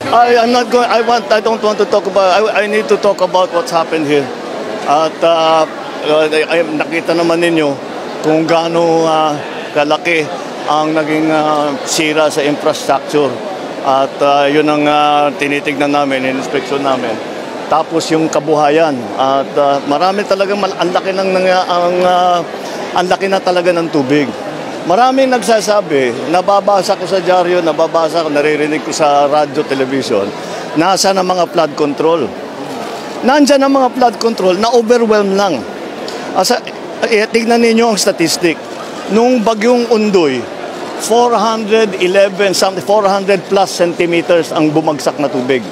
I'm not going. I don't want to talk about. I need to talk about what's happened here. At nakita naman ninyo kung gaano kalaki ang naging sira sa infrastructure. At yun ang tinitignan namin, inspeksyon namin. Tapos yung kabuhayan. At marami talaga ang laki na talaga ng tubig. Maraming nagsasabi, nababasa ko sa dyaryo, naririnig ko sa radyo, television, nasa na mga flood control. Nandyan ang mga flood control na overwhelm lang. Tignan ninyo ang statistic. Nung bagyong Undoy, 400 plus centimeters ang bumagsak na tubig.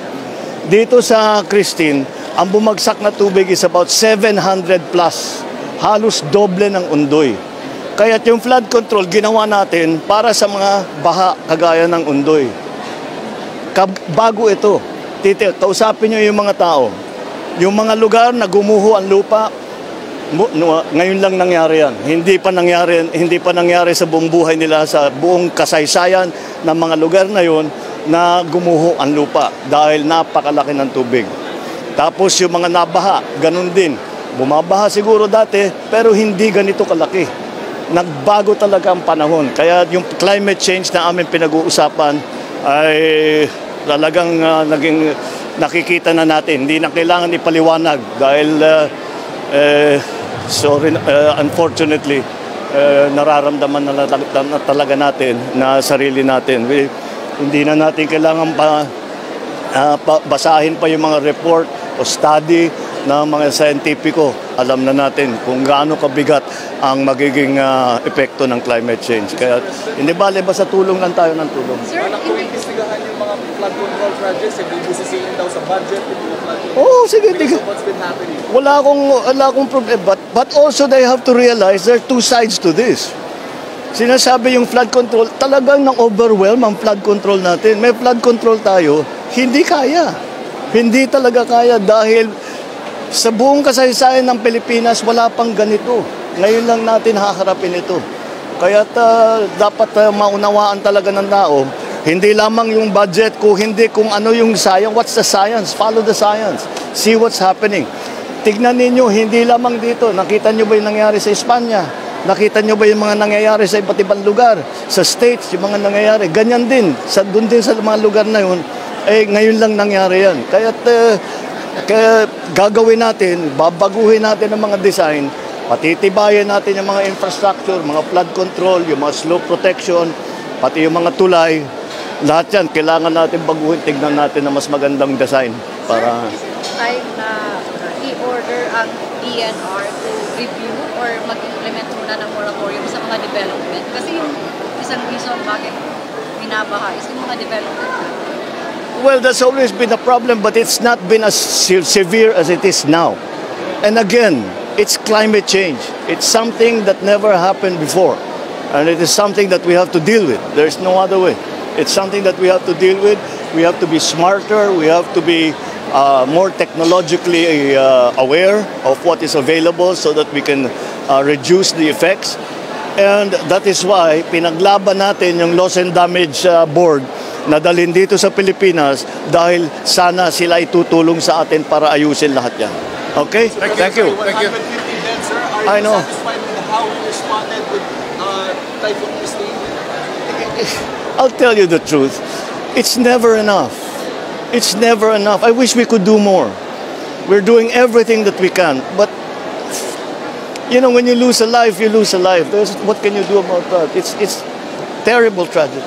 Dito sa Christine, ang bumagsak na tubig is about 700 plus. Halos doble ng Undoy. Kaya yung flood control ginawa natin para sa mga baha kagaya ng Undoy. Bago ito, kausapin nyo yung mga tao. Yung mga lugar na gumuho ang lupa, ngayon lang nangyari yan. Hindi pa nangyari sa buong buhay nila, sa buong kasaysayan ng mga lugar na yon na gumuho ang lupa dahil napakalaki ng tubig. Tapos yung mga nabaha, ganun din. Bumabaha siguro dati, pero hindi ganito kalaki. Nagbago talaga ang panahon. Kaya yung climate change na aming pinag-uusapan ay talagang naging nakikita na natin. Hindi na kailangan ipaliwanag dahil unfortunately nararamdaman na talaga natin na sarili natin. Hindi na natin kailangan basahin pa yung mga report o study ng mga scientifico. Alam na natin kung gaano kabigat ang magiging epekto ng climate change. Kaya hindi bale basta tulong lang tayo ng tulong. Sir, imbestigahan yung mga flood control projects, ibubusisiin daw sa budget yung mga flood control. Oh, sige. What's been happening? Wala akong problem. But also they have to realize there are two sides to this. Sinasabi yung flood control, talagang nang-overwhelm ang flood control natin. May flood control tayo, hindi kaya. Hindi talaga kaya dahil sa buong kasaysayan ng Pilipinas, wala pang ganito. Ngayon lang natin haharapin ito. Kaya dapat maunawaan talaga ng tao, hindi lamang yung budget, kung ano yung science. What's the science? Follow the science. See what's happening. Tignan ninyo, hindi lamang dito. Nakita nyo ba yung nangyari sa Espanya? Nakita nyo ba yung mga nangyayari sa iba't ibang lugar? Sa States, yung mga nangyayari. Ganyan din. Doon din sa mga lugar na yun, ngayon lang nangyari yan. Kaya gagawin natin, babaguhin natin ang mga design, patitibayan natin yung mga infrastructure, mga flood control, yung mga slope protection, pati yung mga tulay. Lahat yan, kailangan natin baguhin, tignan natin na mas magandang design. Para... Sir, is it time na i-order ang DNR to review or mag-implement muna ng moratorium sa mga development? Kasi yung isang reason bakit binabaha is yung mga development. Well, that's always been a problem, but it's not been as severe as it is now. And again, it's climate change. It's something that never happened before. And it is something that we have to deal with. There's no other way. It's something that we have to deal with. We have to be smarter. We have to be more technologically aware of what is available so that we can reduce the effects. And that is why pinaglaban natin yung Loss and Damage Board na dalhin dito sa Pilipinas dahil sana sila itutulong sa atin para ayusin lahat yan. Okay? Thank you. I know. Are you satisfied with how we responded with Typhoon Christine? I'll tell you the truth. It's never enough. It's never enough. I wish we could do more. We're doing everything that we can. But, you know, when you lose a life, you lose a life. What can you do about that? It's terrible tragedy.